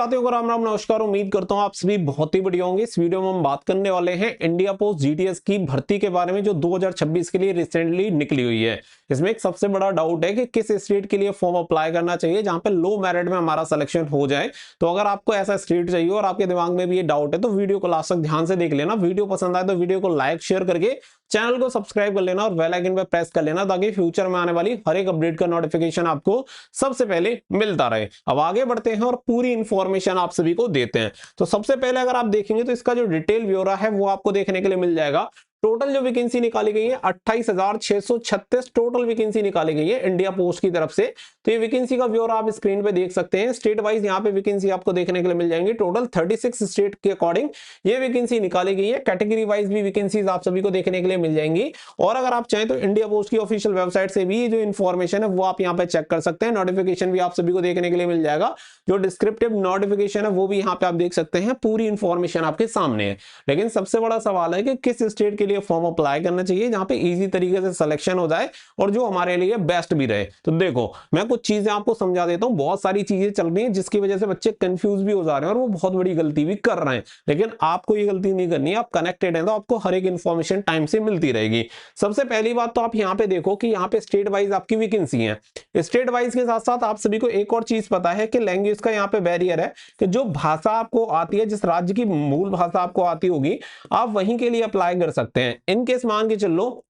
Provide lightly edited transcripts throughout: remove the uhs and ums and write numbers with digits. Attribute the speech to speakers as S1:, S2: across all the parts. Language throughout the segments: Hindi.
S1: साथियों को राम राम नमस्कार। उम्मीद करता हूं आप सभी बहुत ही बढ़िया होंगे। इस वीडियो में हम बात करने वाले हैं इंडिया पोस्ट जीडीएस की भर्ती के बारे में जो 2026 के लिए रिसेंटली निकली हुई है। इसमें एक सबसे बड़ा डाउट है कि किस स्टेट के लिए फॉर्म अप्लाई करना चाहिए जहां पे लो मेरिट में हमारा सिलेक्शन हो जाए। तो अगर आपको ऐसा स्टेट चाहिए और आपके दिमाग में भी ये डाउट है तो वीडियो को लास्ट तक ध्यान से देख लेना। वीडियो पसंद आए तो वीडियो को लाइक शेयर करके चैनल को सब्सक्राइब कर लेना और बेल आइकन पे प्रेस कर लेना ताकि फ्यूचर में आने वाली हर एक अपडेट का नोटिफिकेशन आपको सबसे पहले मिलता रहे। अब आगे बढ़ते हैं और पूरी इंफॉर्मेशन आप सभी को देते हैं। तो सबसे पहले अगर आप देखेंगे तो इसका जो डिटेल ब्यौरा है वो आपको देखने के लिए मिल जाएगा। टोटल जो वैकेंसी निकाली गई है 28,636 टोटल वैकेंसी निकाली गई है इंडिया पोस्ट की तरफ से। तो ये वैकेंसी का ब्यौरा आप स्क्रीन पे देख सकते हैं। स्टेट वाइज यहाँ पे वैकेंसी आपको देखने के लिए मिल जाएंगी। टोटल 36 स्टेट के अकॉर्डिंग ये वैकेंसी निकाली गई है। कैटेगरी वाइज भी वैकेंसीज आप सभी को देखने के लिए मिल जाएंगी। और अगर आप चाहें तो इंडिया पोस्ट की ऑफिशियल वेबसाइट से भी जो इन्फॉर्मेशन है वो आप यहाँ पे चेक कर सकते हैं। नोटिफिकेशन भी आप सभी को देखने के लिए मिल जाएगा। जो डिस्क्रिप्टिव नोटिफिकेशन है वो भी यहाँ पे आप देख सकते हैं। पूरी इंफॉर्मेशन आपके सामने है। लेकिन सबसे बड़ा सवाल है कि किस स्टेट के लिए फॉर्म अप्लाई करना चाहिए जहां पे इजी तरीके से सिलेक्शन हो जाए और जो हमारे लिए बेस्ट भी रहे। तो देखो मैं कुछ चीजें आपको समझा देता हूं। बहुत सारी चीजें चल रही हैं जिसकी वजह से बच्चे कंफ्यूज भी हो जा रहे हैं और वो बहुत बड़ी गलती भी कर रहे हैं। लेकिन आपको ये गलती नहीं करनी है। आप कनेक्टेड हैं तो आपको हर एक इंफॉर्मेशन टाइम से मिलती रहेगी। सबसे पहली बात तो आप यहाँ पे देखो कि यहाँ पे स्टेट वाइज आपकी वैकेंसी है। स्टेट वाइज के साथ साथ आप सभी को एक और चीज पता है कि लैंग्वेज का यहाँ पे बैरियर है कि जो भाषा आपको आती है, जिस राज्य की मूल भाषा आपको आती होगी, आप वहीं के लिए अप्लाई कर सकते हैं। इनकेस मान के चलो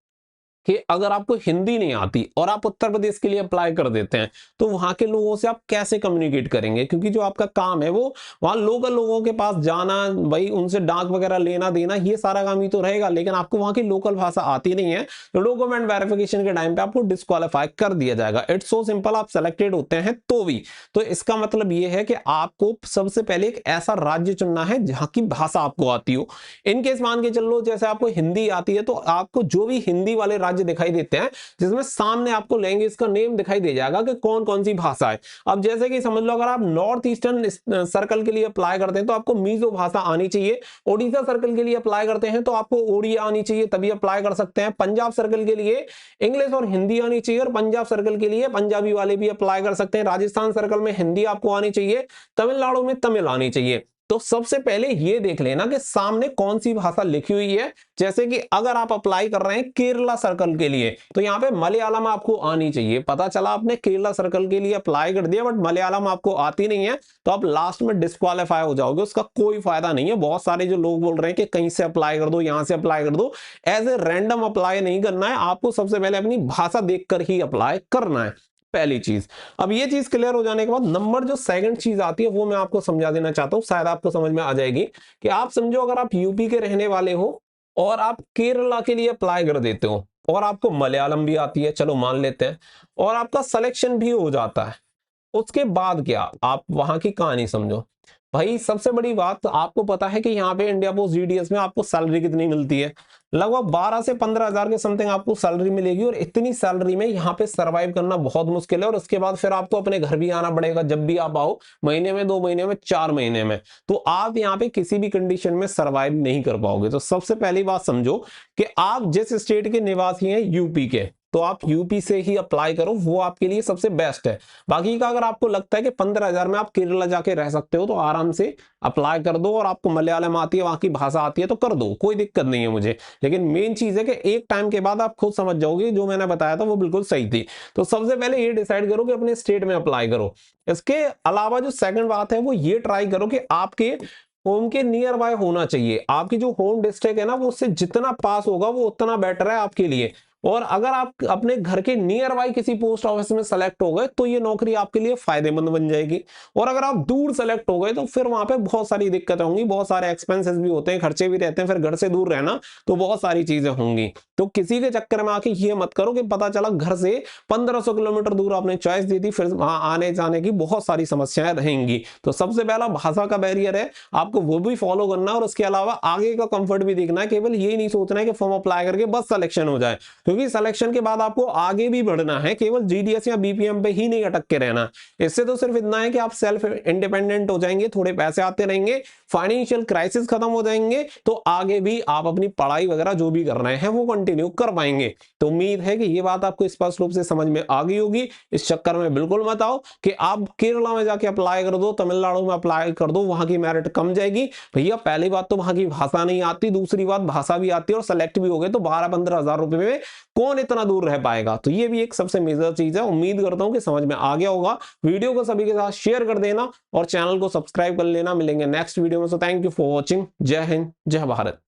S1: कि अगर आपको हिंदी नहीं आती और आप उत्तर प्रदेश के लिए अप्लाई कर देते हैं तो वहां के लोगों से आप कैसे कम्युनिकेट करेंगे? क्योंकि जो आपका काम है वो वहां लोकल लोगों के पास जाना, भाई उनसे डाक वगैरह लेना देना, ये सारा काम ही तो रहेगा। लेकिन आपको वहां की लोकल भाषा आती नहीं है तो डॉक्यूमेंट वेरिफिकेशन के टाइम पे आपको डिस्क्वालीफाई कर दिया जाएगा। It's so simple. आप सेलेक्टेड होते हैं तो भी। तो इसका मतलब ये है कि आपको सबसे पहले एक ऐसा राज्य चुनना है जहां की भाषा आपको आती हो। इनकेस मान के चलो जैसे आपको हिंदी आती है तो आपको जो भी हिंदी वाले राज्य दिखाई देते हैं जिसमें सामने आपको लैंग्वेज का नेम दिखाई दे जाएगा कि कौन कौन सी भाषा है। अब जैसे कि समझ लो अगर आप नॉर्थ ईस्टर्न सर्कल के लिए अप्लाई करते हैं तो आपको मिजो भाषा आनी चाहिए। ओडिशा सर्कल के लिए अप्लाई करते हैं तो आपको ओडिया आनी चाहिए, तभी अप्लाई कर सकते हैं। पंजाब सर्कल के लिए इंग्लिश और हिंदी आनी चाहिए और पंजाब सर्कल के लिए पंजाबी वाले भी अप्लाई कर सकते हैं। राजस्थान सर्कल में हिंदी आपको आनी चाहिए, तमिलनाडु में तमिल आनी चाहिए। तो सबसे पहले ये देख लेना कि सामने कौन सी भाषा लिखी हुई है। जैसे कि अगर आप अप्लाई कर रहे हैं केरला सर्कल के लिए तो यहाँ पे मलयालम आपको आनी चाहिए। पता चला आपने केरला सर्कल के लिए अप्लाई कर दिया बट मलयालम आपको आती नहीं है तो आप लास्ट में डिस्क्वालीफाई हो जाओगे। उसका कोई फायदा नहीं है। बहुत सारे जो लोग बोल रहे हैं कि कहीं से अप्लाई कर दो, यहां से अप्लाई कर दो, एज ए रैंडम अप्लाई नहीं करना है। आपको सबसे पहले अपनी भाषा देखकर ही अप्लाई करना है, पहली चीज। अब ये चीज क्लियर हो जाने के बाद नंबर जो सेकंड चीज आती है वो मैं आपको समझा देना चाहता हूं, शायद आपको समझ में आ जाएगी। कि आप समझो अगर आप यूपी के रहने वाले हो और आप केरला के लिए अप्लाई कर देते हो और आपको मलयालम भी आती है, चलो मान लेते हैं, और आपका सिलेक्शन भी हो जाता है, उसके बाद क्या? आप वहां की कहानी समझो भाई। सबसे बड़ी बात आपको पता है कि यहाँ पे इंडिया पोस्ट जीडीएस में आपको सैलरी कितनी मिलती है? लगभग 12 से 15 हजार के समथिंग आपको सैलरी मिलेगी। और इतनी सैलरी में यहाँ पे सरवाइव करना बहुत मुश्किल है। और उसके बाद फिर आपको अपने घर भी आना पड़ेगा जब भी आप आओ, महीने में, 2 महीने में, 4 महीने में। तो आप यहाँ पे किसी भी कंडीशन में सरवाइव नहीं कर पाओगे। तो सबसे पहली बात समझो कि आप जिस स्टेट के निवासी हैं यूपी के, तो आप यूपी से ही अप्लाई करो, वो आपके लिए सबसे बेस्ट है। बाकी का अगर आपको लगता है कि 15,000 में आप केरला जाके रह सकते हो तो आराम से अप्लाई कर दो। और आपको मलयालम आती है, वहां की भाषा आती है तो कर दो, कोई दिक्कत नहीं है मुझे। लेकिन मेन चीज है कि एक टाइम के बाद आप खुद समझ जाओगे जो मैंने बताया था वो बिल्कुल सही थी। तो सबसे पहले ये डिसाइड करो कि अपने स्टेट में अप्लाई करो। इसके अलावा जो सेकंड बात है वो ये ट्राई करो कि आपके होम के नियर बाय होना चाहिए। आपकी जो होम डिस्ट्रिक्ट है ना वो उससे जितना पास होगा वो उतना बेटर है आपके लिए। और अगर आप अपने घर के नियर बाय किसी पोस्ट ऑफिस में सेलेक्ट हो गए तो ये नौकरी आपके लिए फायदेमंद बन जाएगी। और अगर आप दूर सेलेक्ट हो गए तो फिर वहां पे बहुत सारी दिक्कतें होंगी, बहुत सारे एक्सपेंसेस भी होते हैं, खर्चे भी रहते हैं। फिर घर से दूर रहना तो बहुत सारी चीजें होंगी। तो किसी के चक्कर में आके ये मत करो कि पता चला घर से 1500 किलोमीटर दूर आपने चॉइस दी थी, फिर वहां आने जाने की बहुत सारी समस्याएं रहेंगी। तो सबसे पहला भाषा का बैरियर है, आपको वो भी फॉलो करना। और उसके अलावा आगे का कंफर्ट भी देखना है। केवल ये नहीं सोचना है कि फॉर्म अप्लाई करके बस सिलेक्शन हो जाए। क्योंकि सिलेक्शन के बाद आपको आगे भी बढ़ना है, केवल जीडीएस या बीपीएम पे ही नहीं अटक के रहना। इससे तो सिर्फ इतना है कि आप सेल्फ इंडिपेंडेंट हो जाएंगे, थोड़े पैसे आते रहेंगे, फाइनेंशियल क्राइसिस खत्म हो जाएंगे, तो आगे भी आप अपनी पढ़ाई वगैरह जो भी कर रहे हैं वो कंटिन्यू कर पाएंगे। तो उम्मीद है कि ये बात आपको स्पष्ट रूप से समझ में आ गई होगी। इस चक्कर में बिल्कुल मत आओ कि आप केरला में जाके अप्लाई कर दो, तमिलनाडु में अप्लाई कर दो, वहां की मेरिट कम जाएगी। भैया पहली बात तो वहां की भाषा नहीं आती, दूसरी बात भाषा भी आती है और सेलेक्ट भी हो गए तो 12-15 हजार रुपए में कौन इतना दूर रह पाएगा। तो ये भी एक सबसे मेजर चीज है। उम्मीद करता हूं कि समझ में आ गया होगा। वीडियो को सभी के साथ शेयर कर देना और चैनल को सब्सक्राइब कर लेना। मिलेंगे नेक्स्ट वीडियो में। So thank you for watching. जय हिंद, जय भारत।